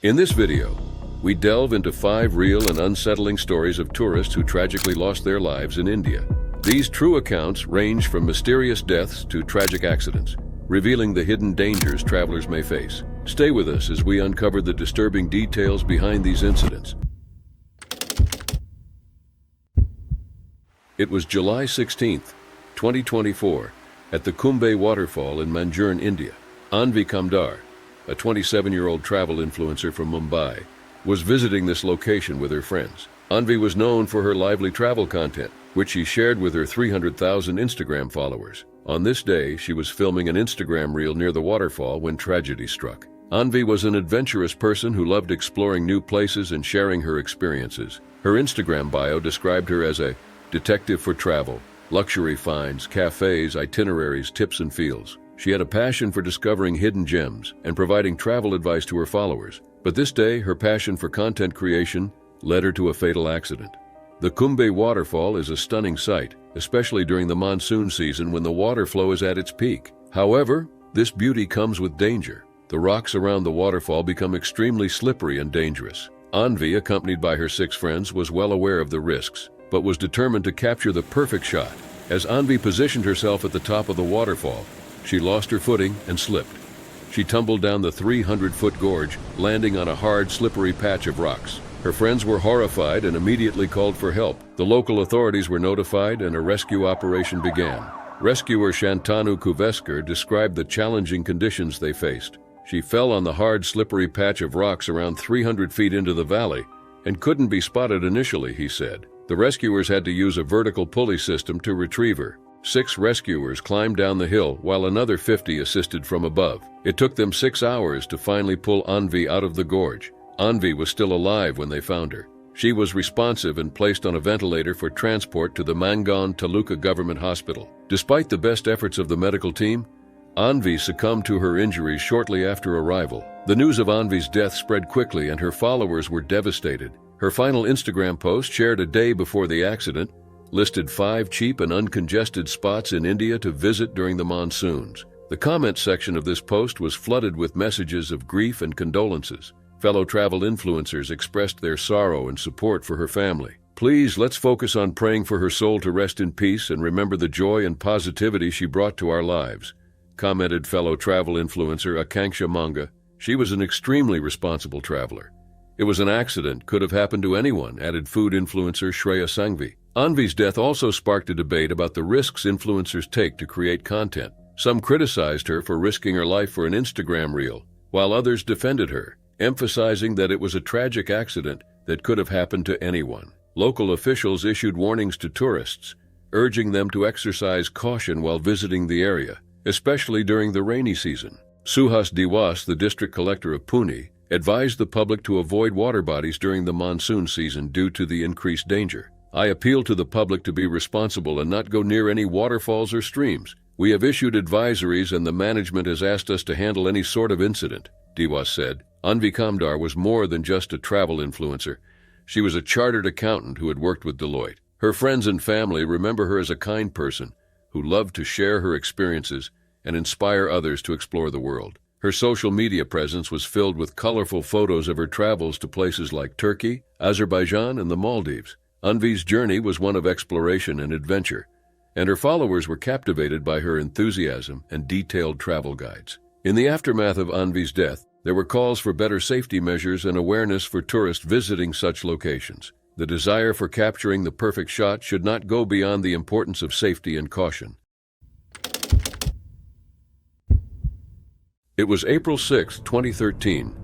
In this video, we delve into 5 real and unsettling stories of tourists who tragically lost their lives in India. These true accounts range from mysterious deaths to tragic accidents, revealing the hidden dangers travelers may face. Stay with us as we uncover the disturbing details behind these incidents. It was July 16, 2024, at the Kumbhe waterfall in Manjurn, India. Anvi Kamdar, a 27-year-old travel influencer from Mumbai, was visiting this location with her friends. Anvi was known for her lively travel content, which she shared with her 300,000 Instagram followers. On this day, she was filming an Instagram reel near the waterfall when tragedy struck. Anvi was an adventurous person who loved exploring new places and sharing her experiences. Her Instagram bio described her as a detective for travel, luxury finds, cafes, itineraries, tips and feels. She had a passion for discovering hidden gems and providing travel advice to her followers. But this day, her passion for content creation led her to a fatal accident. The Kumbhe waterfall is a stunning sight, especially during the monsoon season when the water flow is at its peak. However, this beauty comes with danger. The rocks around the waterfall become extremely slippery and dangerous. Anvi, accompanied by her 6 friends, was well aware of the risks, but was determined to capture the perfect shot. As Anvi positioned herself at the top of the waterfall, she lost her footing and slipped. She tumbled down the 300-foot gorge, landing on a hard, slippery patch of rocks. Her friends were horrified and immediately called for help. The local authorities were notified and a rescue operation began. Rescuer Shantanu Kuveskar described the challenging conditions they faced. She fell on the hard, slippery patch of rocks around 300 feet into the valley and couldn't be spotted initially, he said. The rescuers had to use a vertical pulley system to retrieve her. 6 rescuers climbed down the hill while another 50 assisted from above. It took them 6 hours to finally pull Anvi out of the gorge. Anvi was still alive when they found her. She was responsive and placed on a ventilator for transport to the Mangan Taluka Government Hospital. Despite the best efforts of the medical team, Anvi succumbed to her injuries shortly after arrival. The news of Anvi's death spread quickly and her followers were devastated. Her final Instagram post, shared a day before the accident, listed 5 cheap and uncongested spots in India to visit during the monsoons. The comment section of this post was flooded with messages of grief and condolences. Fellow travel influencers expressed their sorrow and support for her family. "Please, let's focus on praying for her soul to rest in peace and remember the joy and positivity she brought to our lives," commented fellow travel influencer Akanksha Manga. She was an extremely responsible traveler. "It was an accident, could have happened to anyone," added food influencer Shreya Sanghvi. Anvi's death also sparked a debate about the risks influencers take to create content. Some criticized her for risking her life for an Instagram reel, while others defended her, emphasizing that it was a tragic accident that could have happened to anyone. Local officials issued warnings to tourists, urging them to exercise caution while visiting the area, especially during the rainy season. Suhas Diwas, the district collector of Pune, advised the public to avoid water bodies during the monsoon season due to the increased danger. "I appeal to the public to be responsible and not go near any waterfalls or streams. We have issued advisories and the management has asked us to handle any sort of incident," Diwas said. Anvi Kamdar was more than just a travel influencer. She was a chartered accountant who had worked with Deloitte. Her friends and family remember her as a kind person who loved to share her experiences and inspire others to explore the world. Her social media presence was filled with colorful photos of her travels to places like Turkey, Azerbaijan, and the Maldives. Anvi's journey was one of exploration and adventure, and her followers were captivated by her enthusiasm and detailed travel guides. In the aftermath of Anvi's death, there were calls for better safety measures and awareness for tourists visiting such locations. The desire for capturing the perfect shot should not go beyond the importance of safety and caution. It was April 6, 2013,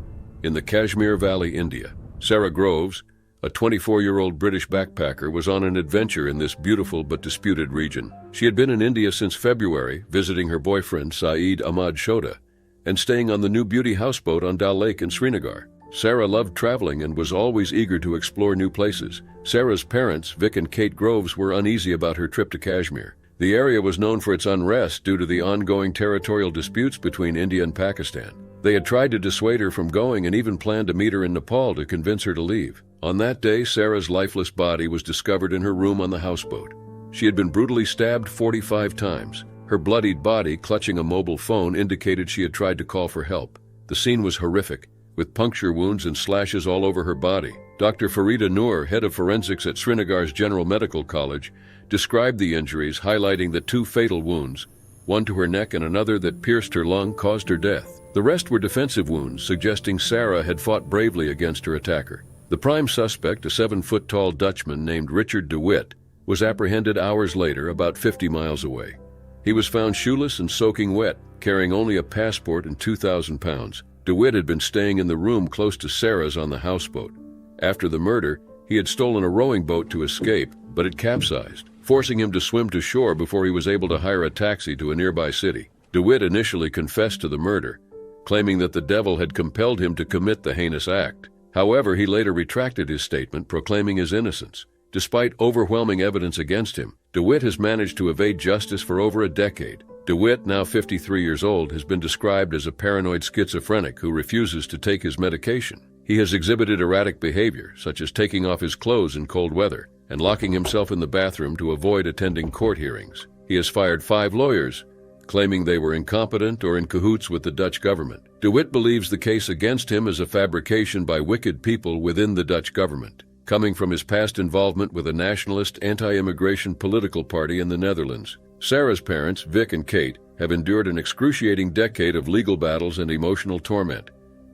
in the Kashmir Valley, India. Sarah Groves, a 24-year-old British backpacker, was on an adventure in this beautiful but disputed region. She had been in India since February, visiting her boyfriend Saeed Ahmad Shoda, and staying on the new beauty houseboat on Dal Lake in Srinagar. Sarah loved traveling and was always eager to explore new places. Sarah's parents, Vic and Kate Groves, were uneasy about her trip to Kashmir. The area was known for its unrest due to the ongoing territorial disputes between India and Pakistan. They had tried to dissuade her from going and even planned to meet her in Nepal to convince her to leave. On that day, Sarah's lifeless body was discovered in her room on the houseboat. She had been brutally stabbed 45 times. Her bloodied body, clutching a mobile phone, indicated she had tried to call for help. The scene was horrific, with puncture wounds and slashes all over her body. Dr. Farida Noor, head of forensics at Srinagar's General Medical College, described the injuries, highlighting that 2 fatal wounds, one to her neck and another that pierced her lung, caused her death. The rest were defensive wounds, suggesting Sarah had fought bravely against her attacker. The prime suspect, a 7-foot-tall Dutchman named Richard de Wit, was apprehended hours later, about 50 miles away. He was found shoeless and soaking wet, carrying only a passport and 2,000 pounds. De Wit had been staying in the room close to Sarah's on the houseboat. After the murder, he had stolen a rowing boat to escape, but it capsized, forcing him to swim to shore before he was able to hire a taxi to a nearby city. De Wit initially confessed to the murder, claiming that the devil had compelled him to commit the heinous act. However, he later retracted his statement, proclaiming his innocence. Despite overwhelming evidence against him, De Wit has managed to evade justice for over a decade. De Wit, now 53 years old, has been described as a paranoid schizophrenic who refuses to take his medication. He has exhibited erratic behavior, such as taking off his clothes in cold weather and locking himself in the bathroom to avoid attending court hearings. He has fired 5 lawyers, claiming they were incompetent or in cahoots with the Dutch government. De Wit believes the case against him is a fabrication by wicked people within the Dutch government, coming from his past involvement with a nationalist, anti-immigration political party in the Netherlands. Sarah's parents, Vic and Kate, have endured an excruciating decade of legal battles and emotional torment.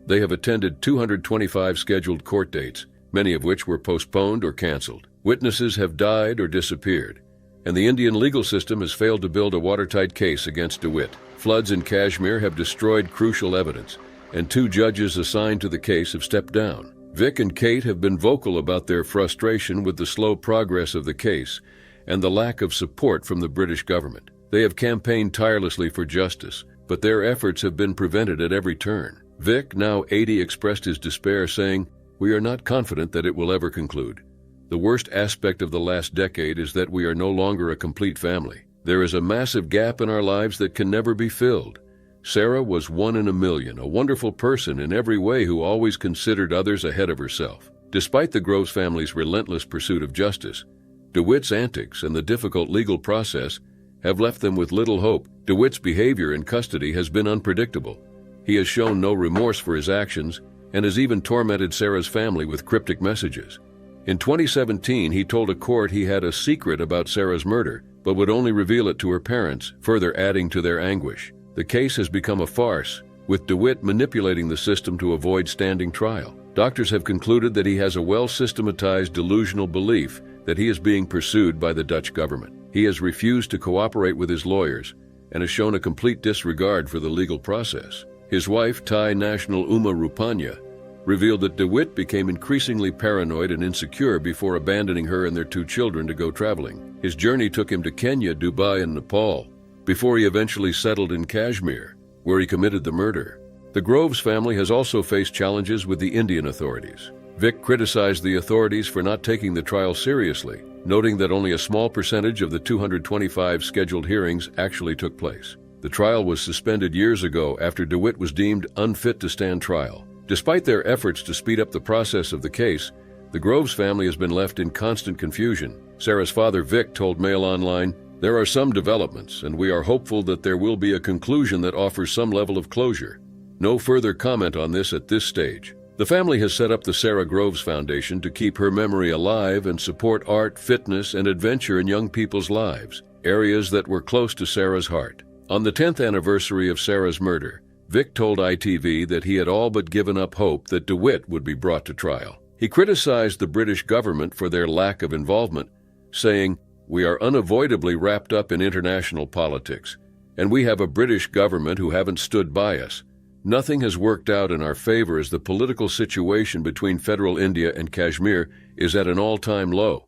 They have attended 225 scheduled court dates, many of which were postponed or canceled. Witnesses have died or disappeared, and the Indian legal system has failed to build a watertight case against De Wit. Floods in Kashmir have destroyed crucial evidence, and 2 judges assigned to the case have stepped down. Vic and Kate have been vocal about their frustration with the slow progress of the case and the lack of support from the British government. They have campaigned tirelessly for justice, but their efforts have been prevented at every turn. Vic, now 80, expressed his despair, saying, "We are not confident that it will ever conclude. The worst aspect of the last decade is that we are no longer a complete family. There is a massive gap in our lives that can never be filled. Sarah was 1 in a million, a wonderful person in every way who always considered others ahead of herself." Despite the Groves family's relentless pursuit of justice, De Wit's antics and the difficult legal process have left them with little hope. De Wit's behavior in custody has been unpredictable. He has shown no remorse for his actions and has even tormented Sarah's family with cryptic messages. In 2017, he told a court he had a secret about Sarah's murder, but would only reveal it to her parents, further adding to their anguish. The case has become a farce, with De Wit manipulating the system to avoid standing trial. Doctors have concluded that he has a well-systematized delusional belief that he is being pursued by the Dutch government. He has refused to cooperate with his lawyers and has shown a complete disregard for the legal process. His wife, Thai national Uma Rupanya, revealed that De Wit became increasingly paranoid and insecure before abandoning her and their 2 children to go traveling. His journey took him to Kenya, Dubai, and Nepal, before he eventually settled in Kashmir, where he committed the murder. The Groves family has also faced challenges with the Indian authorities. Vic criticized the authorities for not taking the trial seriously, noting that only a small percentage of the 225 scheduled hearings actually took place. The trial was suspended years ago after De Wit was deemed unfit to stand trial. Despite their efforts to speed up the process of the case, the Groves family has been left in constant confusion. Sarah's father, Vic, told Mail Online, "There are some developments, and we are hopeful that there will be a conclusion that offers some level of closure. No further comment on this at this stage." The family has set up the Sarah Groves Foundation to keep her memory alive and support art, fitness, and adventure in young people's lives, areas that were close to Sarah's heart. On the 10th anniversary of Sarah's murder, Vic told ITV that he had all but given up hope that De Wit would be brought to trial. He criticized the British government for their lack of involvement, saying, "We are unavoidably wrapped up in international politics, and we have a British government who haven't stood by us. Nothing has worked out in our favor as the political situation between federal India and Kashmir is at an all-time low."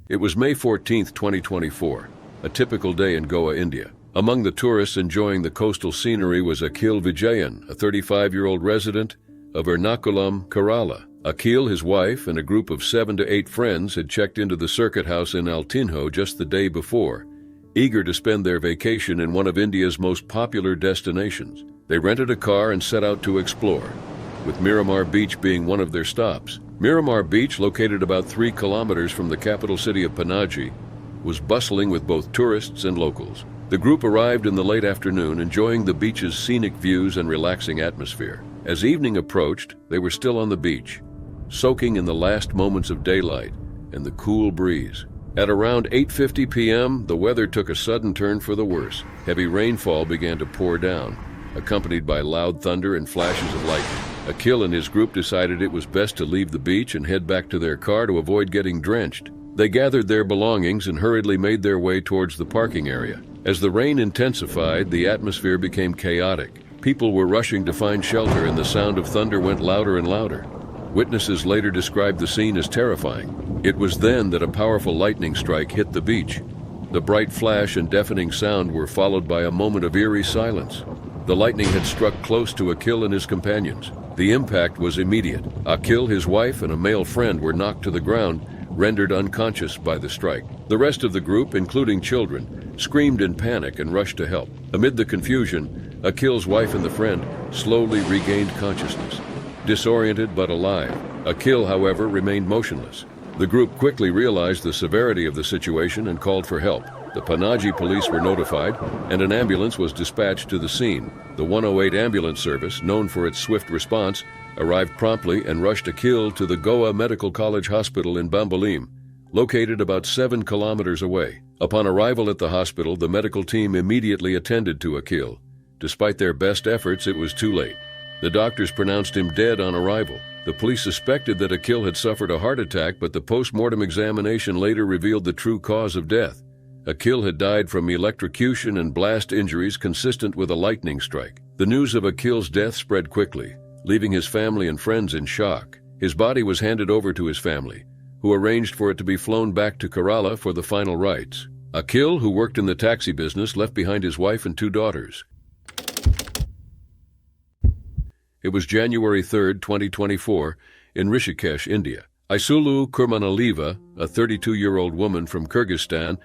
It was May 14, 2024, a typical day in Goa, India. Among the tourists enjoying the coastal scenery was Akhil Vijayan, a 35-year-old resident of Ernakulam, Kerala. Akhil, his wife, and a group of 7 to 8 friends had checked into the circuit house in Altinho just the day before, eager to spend their vacation in one of India's most popular destinations. They rented a car and set out to explore, with Miramar Beach being one of their stops. Miramar Beach, located about 3 kilometers from the capital city of Panaji, was bustling with both tourists and locals. The group arrived in the late afternoon, enjoying the beach's scenic views and relaxing atmosphere. As evening approached, they were still on the beach, soaking in the last moments of daylight and the cool breeze. At around 8:50 p.m., the weather took a sudden turn for the worse. Heavy rainfall began to pour down, accompanied by loud thunder and flashes of lightning. Akil and his group decided it was best to leave the beach and head back to their car to avoid getting drenched. They gathered their belongings and hurriedly made their way towards the parking area. As the rain intensified, the atmosphere became chaotic. People were rushing to find shelter, and the sound of thunder went louder and louder. Witnesses later described the scene as terrifying. It was then that a powerful lightning strike hit the beach. The bright flash and deafening sound were followed by a moment of eerie silence. The lightning had struck close to Akil and his companions. The impact was immediate. Akil, his wife, and a male friend were knocked to the ground, rendered unconscious by the strike. The rest of the group, including children, screamed in panic and rushed to help. Amid the confusion, Akil's wife and the friend slowly regained consciousness. Disoriented but alive, Akil, however, remained motionless. The group quickly realized the severity of the situation and called for help. The Panaji police were notified, and an ambulance was dispatched to the scene. The 108 ambulance service, known for its swift response, arrived promptly and rushed Akil to the Goa Medical College Hospital in Bambolim, located about 7 kilometers away. Upon arrival at the hospital, the medical team immediately attended to Akil. Despite their best efforts, it was too late. The doctors pronounced him dead on arrival. The police suspected that Akil had suffered a heart attack, but the post-mortem examination later revealed the true cause of death. Akil had died from electrocution and blast injuries consistent with a lightning strike. The news of Akil's death spread quickly, leaving his family and friends in shock. His body was handed over to his family, who arranged for it to be flown back to Kerala for the final rites. Akil, who worked in the taxi business, left behind his wife and 2 daughters. It was January 3, 2024, in Rishikesh, India. Aisulu Kurmanaliva, a 32-year-old woman from Kyrgyzstan,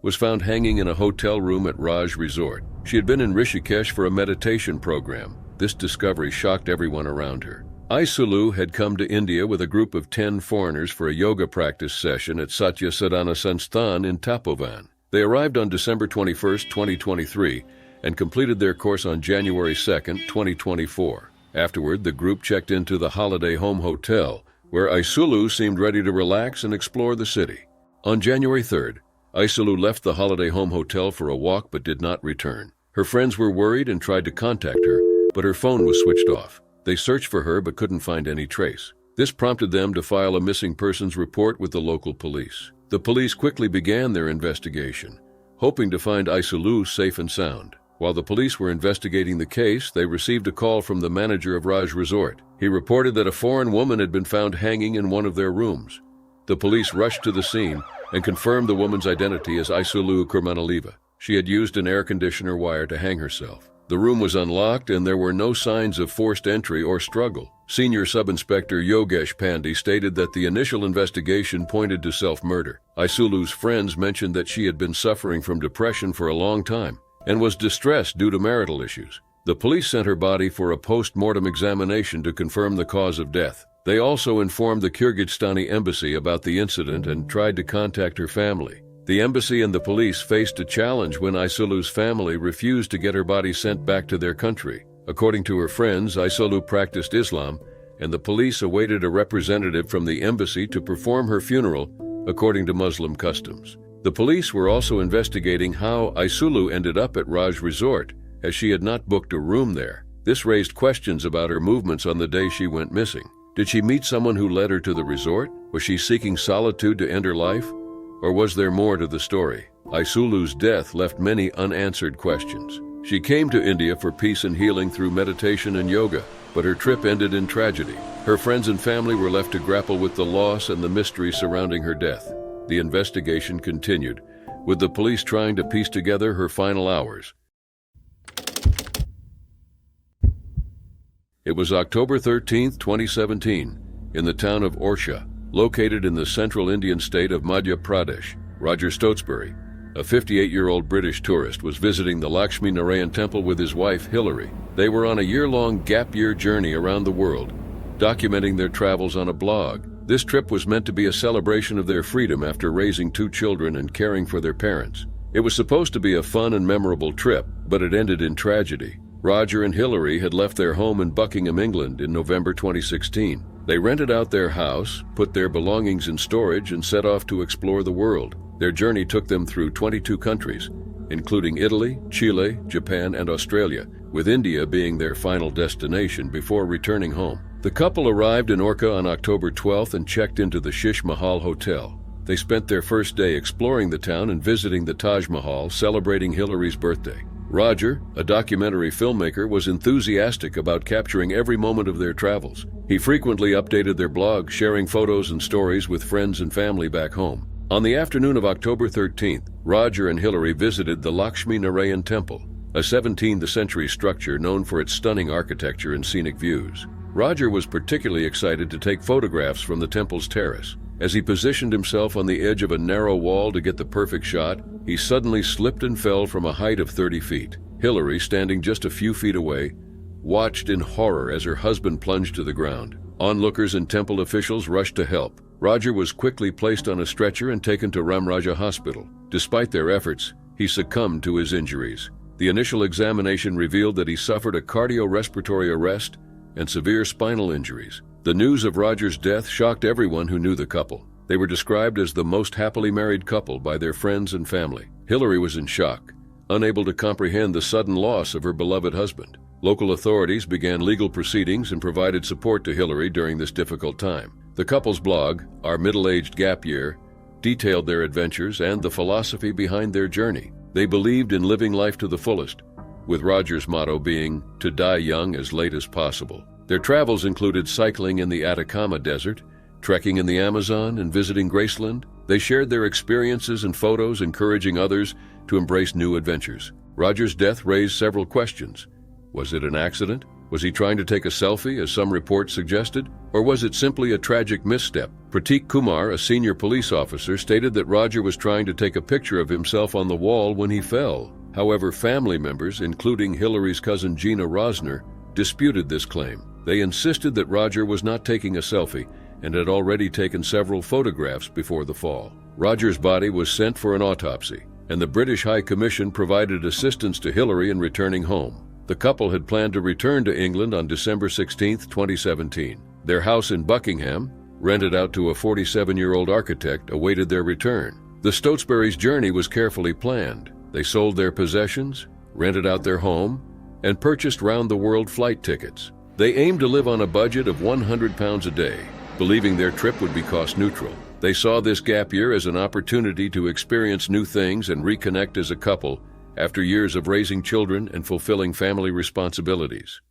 was found hanging in a hotel room at Raj Resort. She had been in Rishikesh for a meditation program. This discovery shocked everyone around her. Aisulu had come to India with a group of 10 foreigners for a yoga practice session at Satya Sadhana Sansthan in Tapovan. They arrived on December 21, 2023, and completed their course on January 2, 2024. Afterward, the group checked into the Holiday Home Hotel, where Aisulu seemed ready to relax and explore the city. On January 3rd, Aisulu left the Holiday Home Hotel for a walk but did not return. Her friends were worried and tried to contact her, but her phone was switched off. They searched for her but couldn't find any trace. This prompted them to file a missing persons report with the local police. The police quickly began their investigation, hoping to find Aisulu safe and sound. While the police were investigating the case, they received a call from the manager of Raj Resort. He reported that a foreign woman had been found hanging in one of their rooms. The police rushed to the scene and confirmed the woman's identity as Aisulu Kurmanaliva. She had used an air conditioner wire to hang herself. The room was unlocked and there were no signs of forced entry or struggle. Senior Sub-Inspector Yogesh Pandey stated that the initial investigation pointed to self-murder. Aisulu's friends mentioned that she had been suffering from depression for a long time and was distressed due to marital issues. The police sent her body for a post-mortem examination to confirm the cause of death. They also informed the Kyrgyzstani embassy about the incident and tried to contact her family. The embassy and the police faced a challenge when Aisulu's family refused to get her body sent back to their country. According to her friends, Aisulu practiced Islam, and the police awaited a representative from the embassy to perform her funeral according to Muslim customs. The police were also investigating how Aisulu ended up at Raj Resort, as she had not booked a room there. This raised questions about her movements on the day she went missing. Did she meet someone who led her to the resort? Was she seeking solitude to end her life? Or was there more to the story? Aisulu's death left many unanswered questions. She came to India for peace and healing through meditation and yoga, but her trip ended in tragedy. Her friends and family were left to grapple with the loss and the mystery surrounding her death. The investigation continued, with the police trying to piece together her final hours. It was October 13, 2017, in the town of Orsha, located in the central Indian state of Madhya Pradesh. Roger Stotesbury, a 58-year-old British tourist, was visiting the Lakshmi Narayan temple with his wife, Hilary. They were on a year-long gap year journey around the world, documenting their travels on a blog. This trip was meant to be a celebration of their freedom after raising 2 children and caring for their parents. It was supposed to be a fun and memorable trip, but it ended in tragedy. Roger and Hillary had left their home in Buckingham, England in November 2016. They rented out their house, put their belongings in storage, and set off to explore the world. Their journey took them through 22 countries, including Italy, Chile, Japan, and Australia, with India being their final destination before returning home. The couple arrived in Orca on October 12th and checked into the Shish Mahal Hotel. They spent their first day exploring the town and visiting the Taj Mahal, celebrating Hillary's birthday. Roger, a documentary filmmaker, was enthusiastic about capturing every moment of their travels. He frequently updated their blog, sharing photos and stories with friends and family back home. On the afternoon of October 13th, Roger and Hillary visited the Lakshmi Narayan Temple, a 17th century structure known for its stunning architecture and scenic views. Roger was particularly excited to take photographs from the temple's terrace. As he positioned himself on the edge of a narrow wall to get the perfect shot, he suddenly slipped and fell from a height of 30 feet. Hillary, standing just a few feet away, watched in horror as her husband plunged to the ground. Onlookers and temple officials rushed to help. Roger was quickly placed on a stretcher and taken to Ramraja Hospital. Despite their efforts, he succumbed to his injuries. The initial examination revealed that he suffered a cardiorespiratory arrest and severe spinal injuries. The news of Roger's death shocked everyone who knew the couple. They were described as the most happily married couple by their friends and family. Hillary was in shock, unable to comprehend the sudden loss of her beloved husband. Local authorities began legal proceedings and provided support to Hillary during this difficult time. The couple's blog, Our Middle-Aged Gap Year, detailed their adventures and the philosophy behind their journey. They believed in living life to the fullest, with Roger's motto being, to die young as late as possible. Their travels included cycling in the Atacama Desert, trekking in the Amazon, and visiting Graceland. They shared their experiences and photos, encouraging others to embrace new adventures. Roger's death raised several questions. Was it an accident? Was he trying to take a selfie, as some reports suggested? Or was it simply a tragic misstep? Pratik Kumar, a senior police officer, stated that Roger was trying to take a picture of himself on the wall when he fell. However, family members, including Hillary's cousin Gina Rosner, disputed this claim. They insisted that Roger was not taking a selfie and had already taken several photographs before the fall. Roger's body was sent for an autopsy, and the British High Commission provided assistance to Hillary in returning home. The couple had planned to return to England on December 16, 2017. Their house in Buckingham, rented out to a 47-year-old architect, awaited their return. The Stotesbury's journey was carefully planned. They sold their possessions, rented out their home, and purchased round-the-world flight tickets. They aimed to live on a budget of £100 a day, believing their trip would be cost-neutral. They saw this gap year as an opportunity to experience new things and reconnect as a couple after years of raising children and fulfilling family responsibilities.